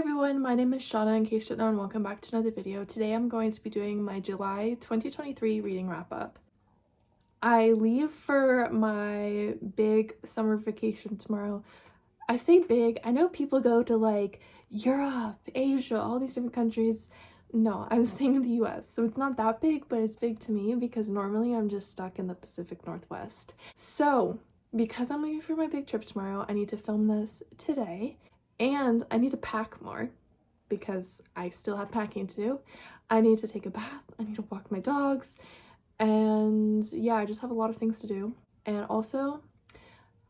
everyone, my name is Shauna, in case you don't know, and welcome back to another video. Today I'm going to be doing my July 2023 reading wrap-up. I leave for my big summer vacation tomorrow. I say big, I know people go to like Europe, Asia, all these different countries. No, I'm staying in the US, so it's not that big, but it's big to me because normally I'm just stuck in the Pacific Northwest. So, because I'm leaving for my big trip tomorrow, I need to film this today. And I need to pack more because I still have packing to do. I need to take a bath, I need to walk my dogs, and yeah, I just have a lot of things to do. And also,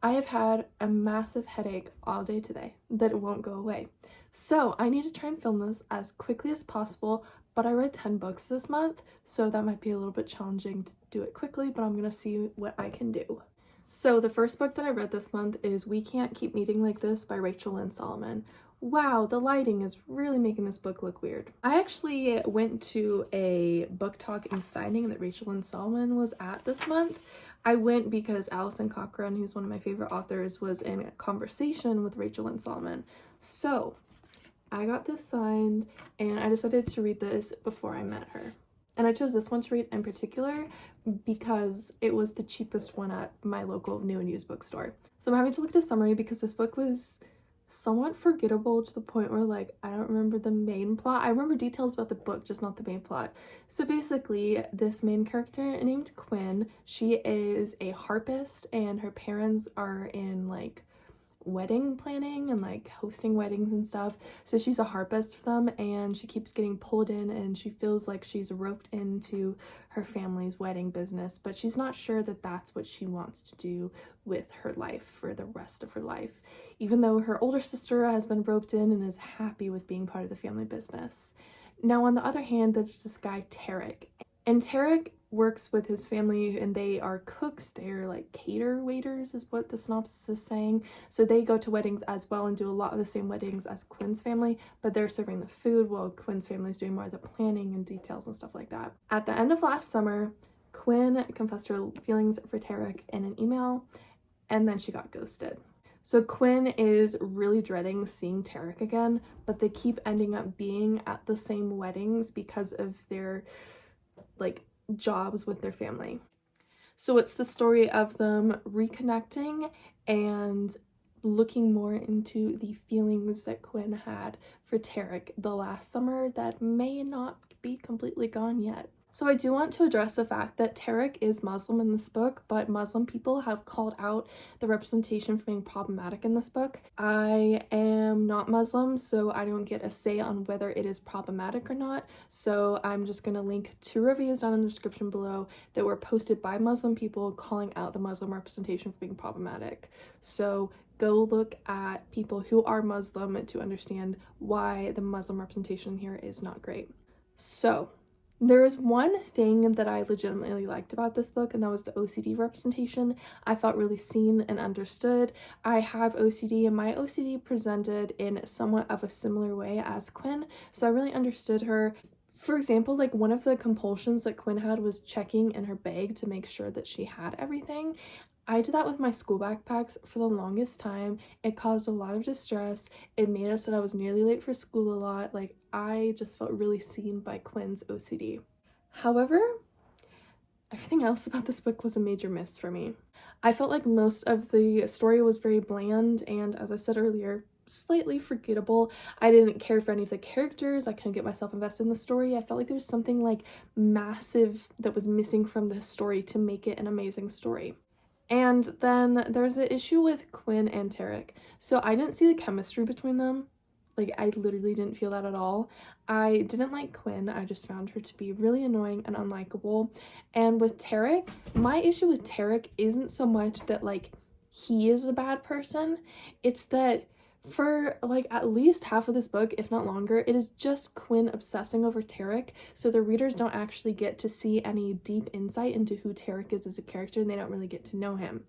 I have had a massive headache all day today that won't go away. So I need to try and film this as quickly as possible, but I read 10 books this month, so that might be a little bit challenging to do it quickly, but I'm gonna see what I can do. So the first book that I read this month is We Can't Keep Meeting Like This by Rachel Lynn Solomon. Wow, the lighting is really making this book look weird. I actually went to a BookTok and signing that Rachel Lynn Solomon was at this month. I went because Alison Cochran, who's one of my favorite authors, was in a conversation with Rachel Lynn Solomon. So I got this signed and I decided to read this before I met her. And I chose this one to read in particular because it was the cheapest one at my local new and used bookstore. So I'm having to look at a summary because this book was somewhat forgettable to the point where like I don't remember the main plot. I remember details about the book, just not the main plot. So basically, this main character named Quinn, she is a harpist and her parents are in like wedding planning and like hosting weddings and stuff, so she's a harpist for them and she keeps getting pulled in and she feels like she's roped into her family's wedding business, but she's not sure that that's what she wants to do with her life for the rest of her life, even though her older sister has been roped in and is happy with being part of the family business. Now on the other hand, there's this guy Tarek, and Tarek works with his family and they are cooks. They're like cater waiters is what the synopsis is saying. So they go to weddings as well and do a lot of the same weddings as Quinn's family, but they're serving the food while Quinn's family is doing more of the planning and details and stuff like that. At the end of last summer, Quinn confessed her feelings for Tarek in an email and then she got ghosted. So Quinn is really dreading seeing Tarek again, but they keep ending up being at the same weddings because of their like jobs with their family. So it's the story of them reconnecting and looking more into the feelings that Quinn had for Tarek the last summer that may not be completely gone yet. So I do want to address the fact that Tarek is Muslim in this book, but Muslim people have called out the representation for being problematic in this book. I am not Muslim, so I don't get a say on whether it is problematic or not. So I'm just going to link 2 reviews down in the description below that were posted by Muslim people calling out the Muslim representation for being problematic. So go look at people who are Muslim to understand why the Muslim representation here is not great. So there is one thing that I legitimately liked about this book, and that was the OCD representation. I felt really seen and understood. I have OCD, and my OCD presented in somewhat of a similar way as Quinn, so I really understood her. For example, like one of the compulsions that Quinn had was checking in her bag to make sure that she had everything. I did that with my school backpacks for the longest time. It caused a lot of distress. It made it so that I was nearly late for school a lot. Like, I just felt really seen by Quinn's OCD. However, everything else about this book was a major miss for me. I felt like most of the story was very bland and, as I said earlier, slightly forgettable. I didn't care for any of the characters. I couldn't get myself invested in the story. I felt like there was something like massive that was missing from this story to make it an amazing story. And then there's an issue with Quinn and Tarek. So I didn't see the chemistry between them. Like, I literally didn't feel that at all. I didn't like Quinn. I just found her to be really annoying and unlikable. And with Tarek, my issue with Tarek isn't so much that like he is a bad person. It's that for like at least half of this book, if not longer, it is just Quinn obsessing over Tarek, so the readers don't actually get to see any deep insight into who Tarek is as a character, and they don't really get to know him.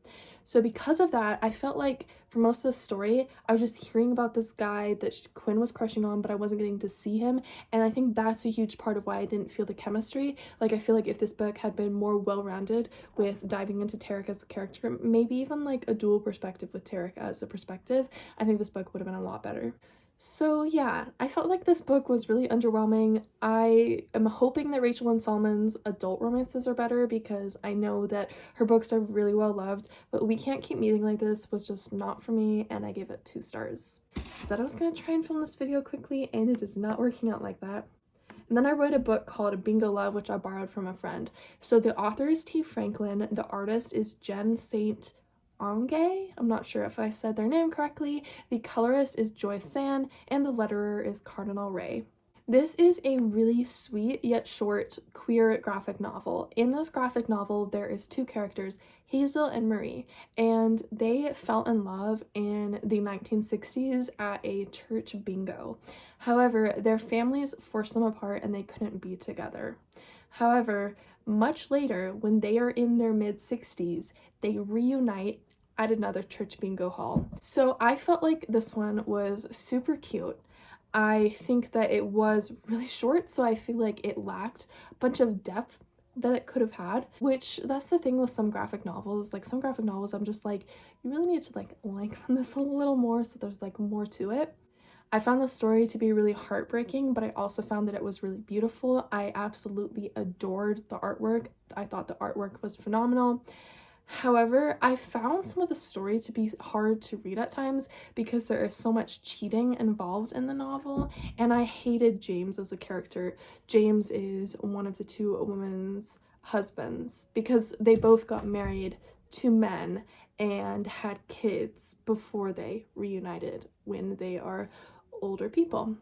So because of that, I felt like for most of the story, I was just hearing about this guy that Quinn was crushing on, but I wasn't getting to see him, and I think that's a huge part of why I didn't feel the chemistry. Like, I feel like if this book had been more well-rounded with diving into Tarek as a character, maybe even like a dual perspective with Tarek as a perspective, I think this book would have been a lot better. So yeah, I felt like this book was really underwhelming. I am hoping that Rachel and Salmon's adult romances are better because I know that her books are really well loved, but We Can't Keep Meeting Like This was just not for me, and I gave it 2 stars. Said I was gonna try and film this video quickly, and it is not working out like that. And then I read a book called Bingo Love, which I borrowed from a friend. So the author is T. Franklin, the artist is Jen St. Onge. I'm not sure if I said their name correctly. The colorist is Joy San, and the letterer is Cardinal Ray. This is a really sweet yet short queer graphic novel. In this graphic novel, there is 2 characters, Hazel and Marie, and they fell in love in the 1960s at a church bingo. However, their families forced them apart and they couldn't be together. However, much later, when they are in their mid-60s, they reunite at another church bingo hall. So I felt like this one was super cute. I think that it was really short, so I feel like it lacked a bunch of depth that it could have had, which that's the thing with some graphic novels. Like some graphic novels, I'm just like, you really need to like lengthen this a little more so there's like more to it. I found the story to be really heartbreaking, but I also found that it was really beautiful. I absolutely adored the artwork. I thought the artwork was phenomenal. However, I found some of the story to be hard to read at times because there is so much cheating involved in the novel, and I hated James as a character. James is one of the 2 women's husbands because they both got married to men and had kids before they reunited when they are older people.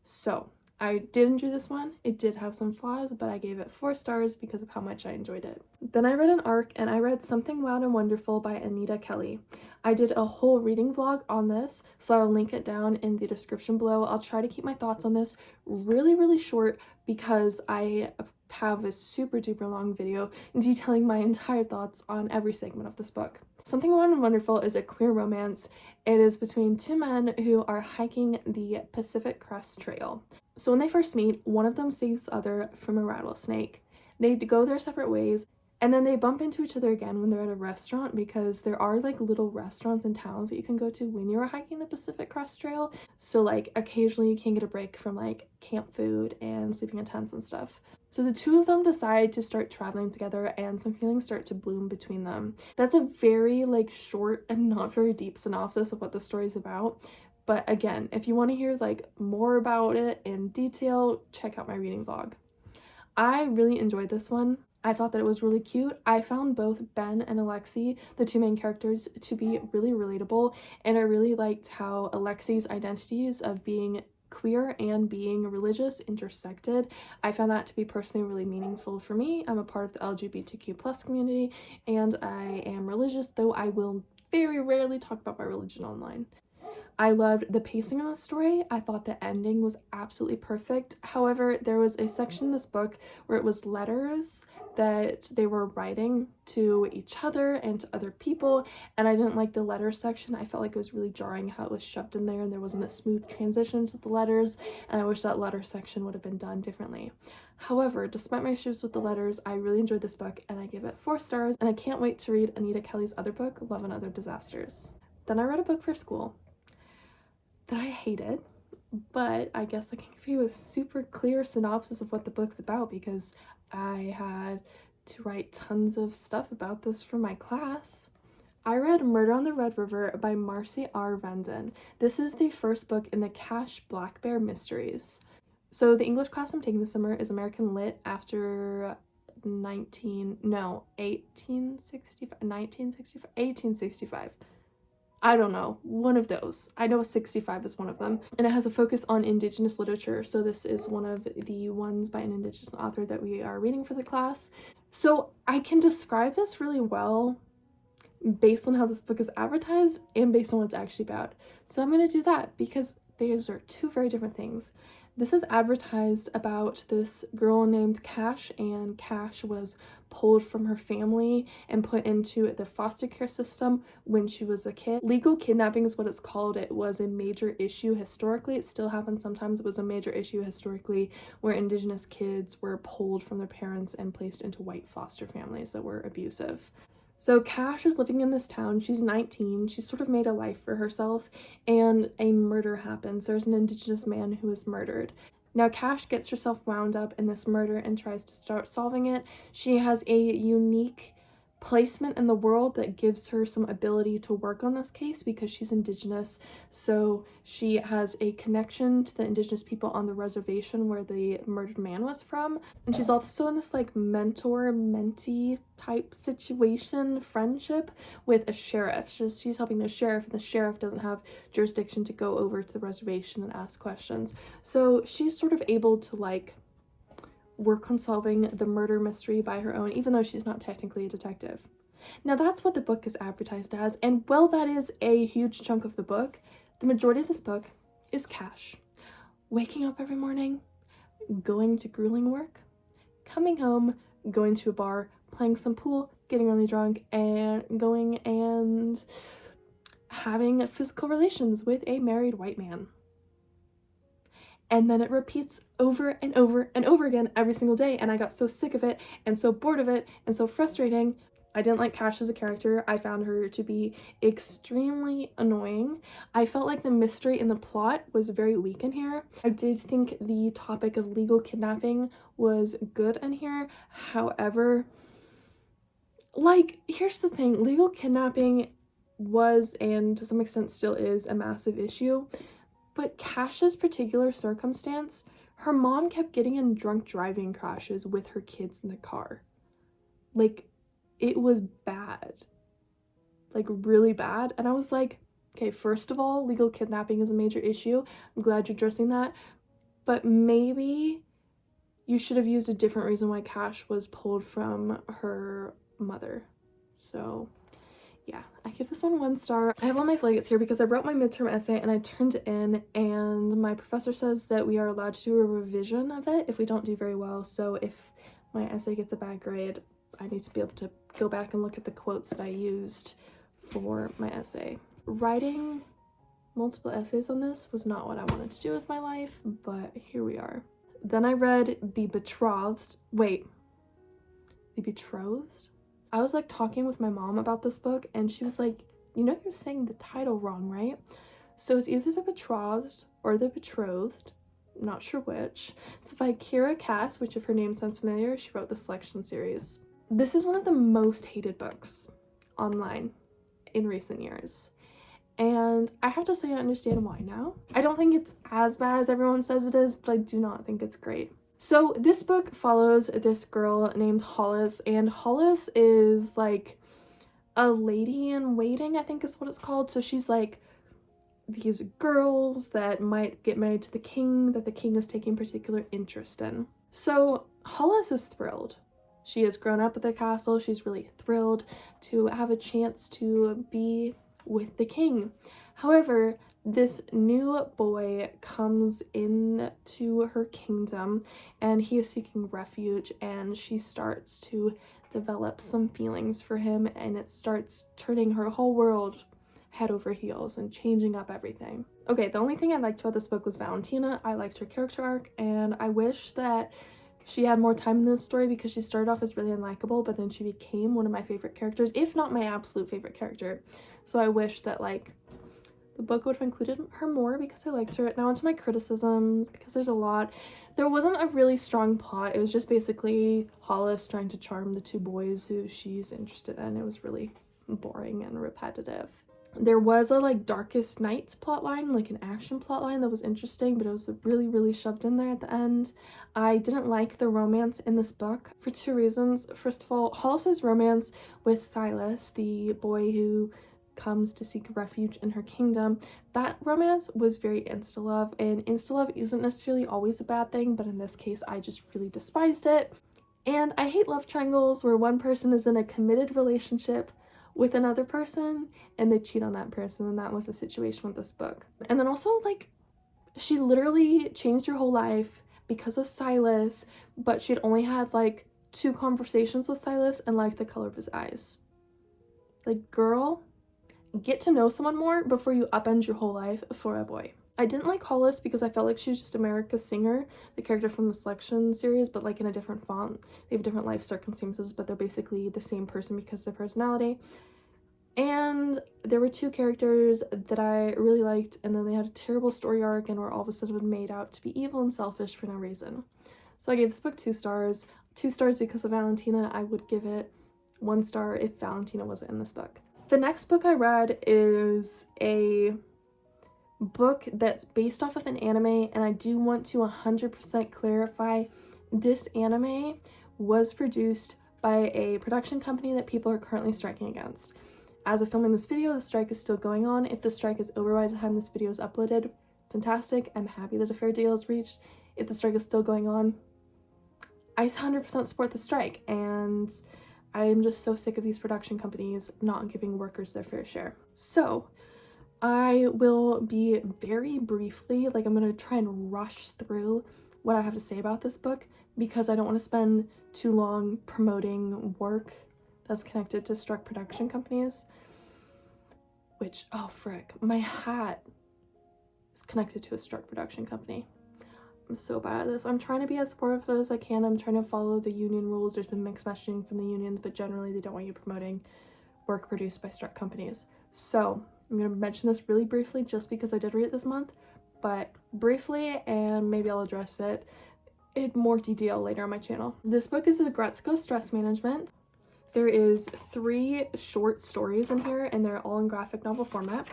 So I did enjoy this one. It did have some flaws, but I gave it 4 stars because of how much I enjoyed it. Then I read an arc, and I read Something Wild and Wonderful by Anita Kelly. I did a whole reading vlog on this, so I'll link it down in the description below. I'll try to keep my thoughts on this really short because I have a super duper long video detailing my entire thoughts on every segment of this book. Something Wild and Wonderful is a queer romance. It is between 2 men who are hiking the Pacific Crest Trail. So when they first meet, one of them saves the other from a rattlesnake. They go their separate ways, and then they bump into each other again when they're at a restaurant because there are like little restaurants in towns that you can go to when you're hiking the Pacific Crest Trail. So like occasionally you can get a break from like camp food and sleeping in tents and stuff. So the 2 of them decide to start traveling together and some feelings start to bloom between them. That's a very like short and not very deep synopsis of what the story is about. But again, if you want to hear like more about it in detail, check out my reading vlog. I really enjoyed this one. I thought that it was really cute. I found both Ben and Alexi, the 2 main characters, to be really relatable, and I really liked how Alexi's identities of being queer and being religious intersected. I found that to be personally really meaningful for me. I'm a part of the LGBTQ+ community, and I am religious, though I will very rarely talk about my religion online. I loved the pacing of the story. I thought the ending was absolutely perfect. However, there was a section in this book where it was letters that they were writing to each other and to other people, and I didn't like the letter section. I felt like it was really jarring how it was shoved in there and there wasn't a smooth transition to the letters, and I wish that letter section would have been done differently. However, despite my issues with the letters, I really enjoyed this book and I give it 4 stars, and I can't wait to read Anita Kelly's other book, Love and Other Disasters. Then I read a book for school that I hated, but I guess I can give you a super clear synopsis of what the book's about because I had to write tons of stuff about this for my class. I read Murder on the Red River by Marcy R. Rendon. This is the first book in the Cash Black Bear mysteries. So the English class I'm taking this summer is American Lit after 1865. I don't know, one of those. I know 65 is one of them. And it has a focus on Indigenous literature, so this is one of the ones by an Indigenous author that we are reading for the class. So I can describe this really well based on how this book is advertised and based on what it's actually about. So I'm going to do that because these are 2 very different things. This is advertised about this girl named Cash, and Cash was pulled from her family and put into the foster care system when she was a kid. Legal kidnapping is what it's called. It was a major issue historically. It still happens sometimes. It was a major issue historically where Indigenous kids were pulled from their parents and placed into white foster families that were abusive. So Cash is living in this town. She's 19. She's sort of made a life for herself, and a murder happens. There's an Indigenous man who is murdered. Now Cash gets herself wound up in this murder and tries to start solving it. She has a unique placement in the world that gives her some ability to work on this case because she's Indigenous. So she has a connection to the Indigenous people on the reservation where the murdered man was from. And she's also in this like mentor-mentee type situation, friendship with a sheriff. She's helping the sheriff, and the sheriff doesn't have jurisdiction to go over to the reservation and ask questions. So she's sort of able to like work on solving the murder mystery by her own, even though she's not technically a detective. Now that's what the book is advertised as, and while that is a huge chunk of the book, the majority of this book is Cash waking up every morning, going to grueling work, coming home, going to a bar, playing some pool, getting really drunk, and going and having physical relations with a married white man. And then it repeats over and over and over again every single day, and I got so sick of it and so bored of it and so frustrating. I didn't like Cash as a character. I found her to be extremely annoying. I felt like the mystery in the plot was very weak in here. I did think the topic of legal kidnapping was good in here. However, like, here's the thing. Legal kidnapping was, and to some extent still is, a massive issue. But Cash's particular circumstance, her mom kept getting in drunk driving crashes with her kids in the car. Like, it was bad. Like, really bad. And I was like, okay, first of all, legal kidnapping is a major issue. I'm glad you're addressing that. But maybe you should have used a different reason why Cash was pulled from her mother. So yeah, I give this one 1 star. I have all my flags here because I wrote my midterm essay and I turned it in, and my professor says that we are allowed to do a revision of it if we don't do very well. So if my essay gets a bad grade, I need to be able to go back and look at the quotes that I used for my essay. Writing multiple essays on this was not what I wanted to do with my life, but here we are. Then I read The Betrothed. Wait, The Betrothed? I was like talking with my mom about this book, and she was like, you know, you're saying the title wrong, right? So it's either The Betrothed or The Betrothed. I'm not sure which. It's by Kira Cass, which if her name sounds familiar, she wrote the Selection series. This is one of the most hated books online in recent years. And I have to say I understand why now. I don't think it's as bad as everyone says it is, but I do not think it's great. So this book follows this girl named Hollis, and Hollis is like a lady in waiting, I think is what it's called. So she's like these girls that might get married to the king, that the king is taking particular interest in. So Hollis is thrilled. She has grown up at the castle. She's really thrilled to have a chance to be with the king. However, this new boy comes into her kingdom and he is seeking refuge, and she starts to develop some feelings for him, and it starts turning her whole world head over heels and changing up everything. Okay, the only thing I liked about this book was Valentina. I liked her character arc, and I wish that she had more time in this story because she started off as really unlikable, but then she became one of my favorite characters, if not my absolute favorite character. So I wish that like the book would have included her more because I liked her. Now onto my criticisms, because there's a lot. There wasn't a really strong plot. It was just basically Hollis trying to charm the 2 boys who she's interested in. It was really boring and repetitive. There was a like Darkest Nights plotline, like an action plotline that was interesting, but it was really shoved in there at the end. I didn't like the romance in this book for 2 reasons. First of all, Hollis's romance with Silas, the boy who comes to seek refuge in her kingdom, that romance was very insta-love, and insta-love isn't necessarily always a bad thing, but in this case I just really despised it. And I hate love triangles where one person is in a committed relationship with another person and they cheat on that person, and that was the situation with this book. And then also, like, she literally changed her whole life because of Silas, but she'd only had like 2 conversations with Silas and liked the color of his eyes. Like, girl, get to know someone more before you upend your whole life for a boy. I didn't like Hollis because I felt like she was just America's Singer, the character from the Selection series, but like in a different font. They have different life circumstances, but they're basically the same person because of their personality. And there were two characters that I really liked, and then they had a terrible story arc and were all of a sudden made out to be evil and selfish for no reason. So I gave this book 2 stars. 2 stars because of Valentina. I would give it 1 star if Valentina wasn't in this book. The next book I read is a book that's based off of an anime, and I do want to 100% clarify this anime was produced by a production company that people are currently striking against. As of filming this video, the strike is still going on. If the strike is over by the time this video is uploaded, fantastic. I'm happy that a fair deal is reached. If the strike is still going on, I 100% support the strike, and I'm just so sick of these production companies not giving workers their fair share. So I will be very briefly, like I'm going to try and rush through what I have to say about this book because I don't want to spend too long promoting work that's connected to struck production companies. Which, oh frick, my hat is connected to a struck production company. I'm so bad at this. I'm trying to be as supportive as I can. I'm trying to follow the union rules. There's been mixed messaging from the unions, but generally they don't want you promoting work produced by struck companies. So I'm going to mention this really briefly just because I did read it this month, but briefly, and maybe I'll address it in more detail later on my channel. This book is Agretzko Stress Management. There is 3 short stories in here, and they're all in graphic novel format.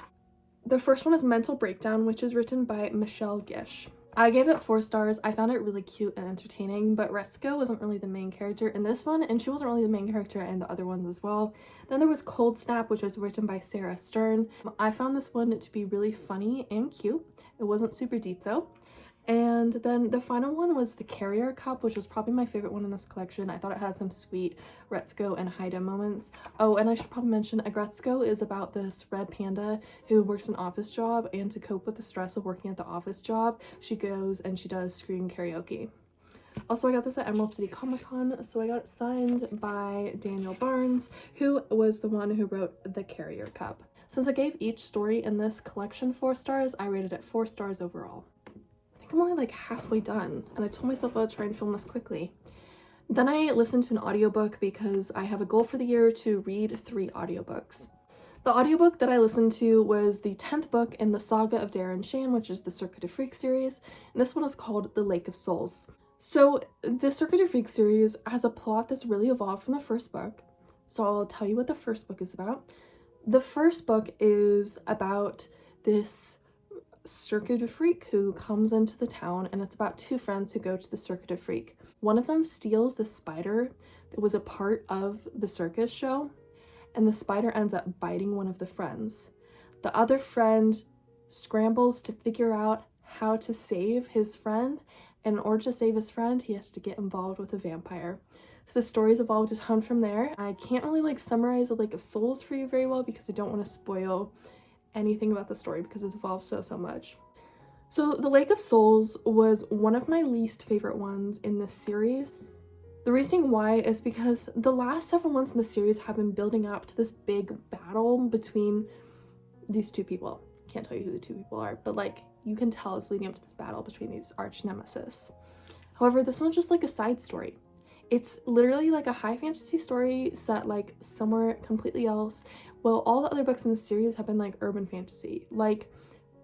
The first one is Mental Breakdown, which is written by Michelle Gish. I gave it 4 stars. I found it really cute and entertaining, but Retsuko wasn't really the main character in this one, and she wasn't really the main character in the other ones as well. Then there was Cold Snap, which was written by Sarah Stern. I found this one to be really funny and cute. It wasn't super deep though. And then the final one was the Carrier Cup, which was probably my favorite one in this collection. I thought it had some sweet Retsuko and Haida moments. Oh, and I should probably mention Agretzko is about this red panda who works an office job, and to cope with the stress of working at the office job, she goes and she does screen karaoke. Also, I got this at Emerald City Comic Con, so I got it signed by Daniel Barnes, who was the one who wrote the Carrier Cup. Since I gave each story in this collection 4 stars, I rated it 4 stars overall. I'm only like halfway done, and I told myself I would try and film this quickly. Then I listened to an audiobook because I have a goal for the year to read 3 audiobooks. The audiobook that I listened to was the 10th book in the saga of Darren Shan, which is the Circuit of Freaks series, and this one is called The Lake of Souls. So the Circuit of Freaks series has a plot that's really evolved from the first book, so I'll tell you what the first book is about. The first book is about this Circuit of Freak who comes into the town, and it's about 2 friends who go to the Circuit of Freak. One of them steals the spider that was a part of the circus show, and the spider ends up biting one of the friends. The other friend scrambles to figure out how to save his friend, and in order to save his friend, he has to get involved with a vampire. So the story's evolved a ton from there. I can't really summarize the Lake of Souls for you very well because I don't want to spoil anything about the story because it's evolved so much. So the Lake of Souls was one of my least favorite ones in this series. The reasoning why is because the last several months in the series have been building up to this big battle between these 2 people. Can't tell you who the 2 people are, but you can tell it's leading up to this battle between these arch nemesis. However, this one's just a side story. It's literally a high fantasy story set somewhere completely else. Well, all the other books in the series have been urban fantasy,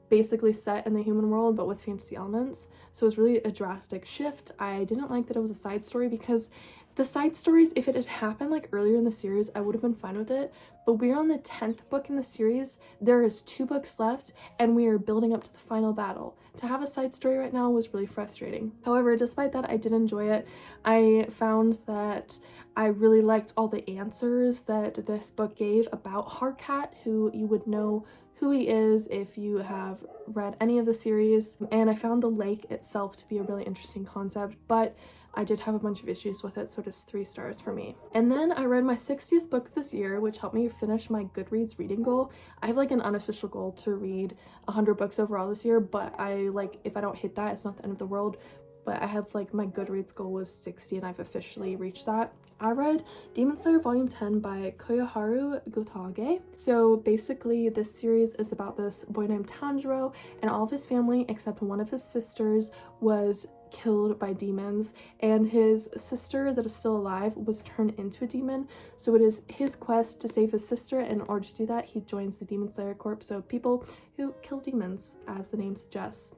basically set in the human world but with fantasy elements. So it was really a drastic shift. I didn't like that it was a side story because the side stories, if it had happened earlier in the series, I would have been fine with it. But we're on the 10th book in the series. There is 2 books left, and we are building up to the final battle. To have a side story right now was really frustrating. However, despite that, I did enjoy it. I found that I really liked all the answers that this book gave about Hardcat, who you would know who he is if you have read any of the series. And I found the lake itself to be a really interesting concept, but I did have a bunch of issues with it, so it is 3 stars for me. And then I read my 60th book this year, which helped me finish my Goodreads reading goal. I have an unofficial goal to read 100 books overall this year, but if I don't hit that, it's not the end of the world. But I had my Goodreads goal was 60, and I've officially reached that. I read Demon Slayer Volume 10 by Koyoharu Gotage. So basically this series is about this boy named Tanjiro, and all of his family except one of his sisters was killed by demons, and his sister that is still alive was turned into a demon. So it is his quest to save his sister, and in order to do that he joins the Demon Slayer Corps, so people who kill demons, as the name suggests.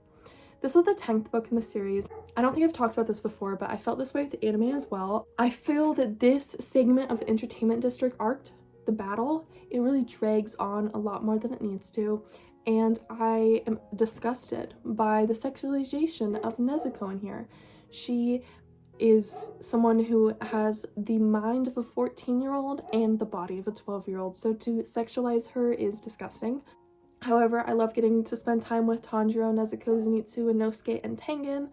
This was the 10th book in the series. I don't think I've talked about this before, but I felt this way with the anime as well. I feel that this segment of the Entertainment District arc, the battle, it really drags on a lot more than it needs to, and I am disgusted by the sexualization of Nezuko in here. She is someone who has the mind of a 14-year-old and the body of a 12-year-old, so to sexualize her is disgusting. However, I love getting to spend time with Tanjiro, Nezuko, Zenitsu, Inosuke, and Tengen,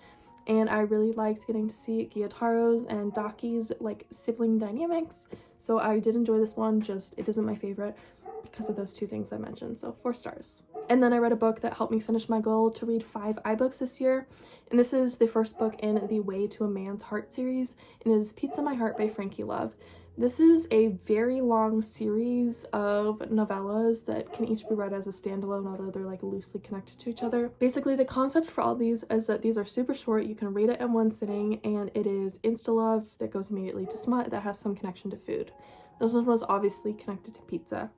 and I really liked getting to see Gyutaro's and Daki's like sibling dynamics, so I did enjoy this one, just it isn't my favorite because of those two things I mentioned, so 4 stars. And then I read a book that helped me finish my goal to read 5 iBooks this year, and this is the first book in the Way to a Man's Heart series, and it is Pizza My Heart by Frankie Love. This is a very long series of novellas that can each be read as a standalone, although they're like loosely connected to each other. Basically, the concept for all these is that these are super short, you can read it in one sitting, and it is insta-love that goes immediately to smut that has some connection to food. This one was obviously connected to pizza.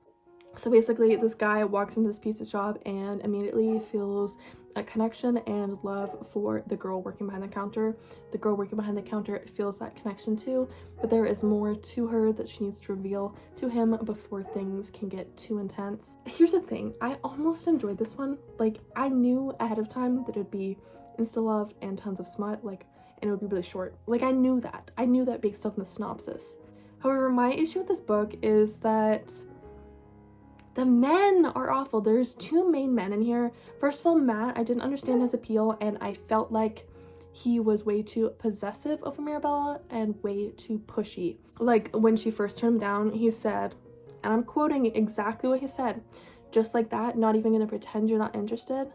So basically, this guy walks into this pizza shop and immediately feels a connection and love for the girl working behind the counter. The girl working behind the counter feels that connection too, but there is more to her that she needs to reveal to him before things can get too intense. Here's the thing, I almost enjoyed this one. Like, I knew ahead of time that it would be insta-love and tons of smut, like, and it would be really short. Like, I knew that based off the synopsis. However, my issue with this book is that the men are awful. There's 2 main men in here. First of all, Matt, I didn't understand his appeal, and I felt like he was way too possessive of Mirabella and way too pushy. Like, when she first turned him down, he said, and I'm quoting exactly what he said, "Just like that, not even gonna pretend you're not interested."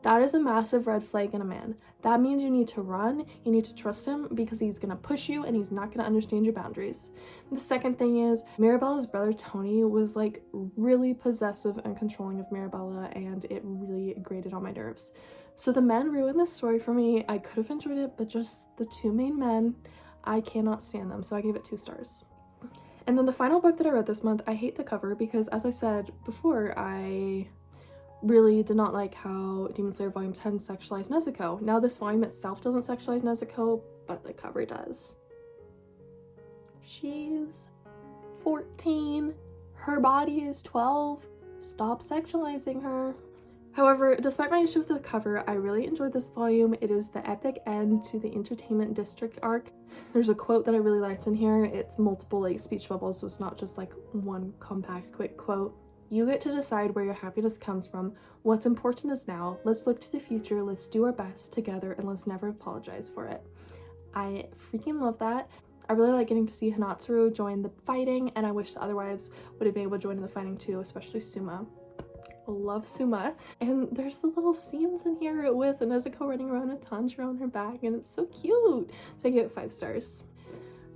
That is a massive red flag in a man. That means you need to run, you need to trust him, because he's gonna push you and he's not gonna understand your boundaries. The second thing is, Mirabella's brother Tony was like really possessive and controlling of Mirabella, and it really grated on my nerves. So the men ruined this story for me. I could have enjoyed it, but just the 2 main men, I cannot stand them, so I gave it 2 stars. And then the final book that I read this month, I hate the cover because, as I said before, I really did not like how Demon Slayer Volume 10 sexualized Nezuko. Now this volume itself doesn't sexualize Nezuko, but the cover does. She's 14. Her body is 12. Stop sexualizing her. However, despite my issue with the cover, I really enjoyed this volume. It is the epic end to the Entertainment District arc. There's a quote that I really liked in here. It's multiple like speech bubbles, so it's not just like one compact quick quote. "You get to decide where your happiness comes from. What's important is now. Let's look to the future. Let's do our best together, and let's never apologize for it." I freaking love that. I really like getting to see Hanatsuru join the fighting, and I wish the other wives would have been able to join in the fighting too, especially Suma. I love Suma. And there's the little scenes in here with Nezuko running around with Tanjiro on her back, and it's so cute. So I give it 5 stars.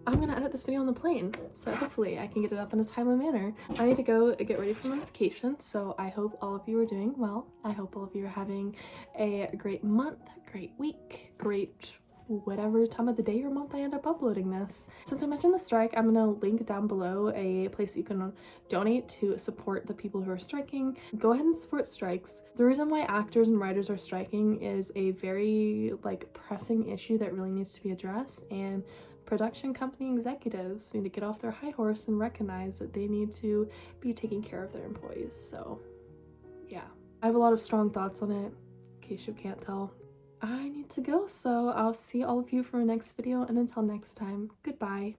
I'm gonna edit this video on the plane, so hopefully I can get it up in a timely manner. I need to go get ready for my vacation, so I hope all of you are doing well. I hope all of you are having a great month, great week, great whatever time of the day or month I end up uploading this. Since I mentioned the strike, I'm gonna link down below a place that you can donate to support the people who are striking. Go ahead and support strikes. The reason why actors and writers are striking is a very like pressing issue that really needs to be addressed, and production company executives need to get off their high horse and recognize that they need to be taking care of their employees. So yeah, I have a lot of strong thoughts on it, in case you can't tell. I need to go, so I'll see all of you for my next video, and until next time, goodbye.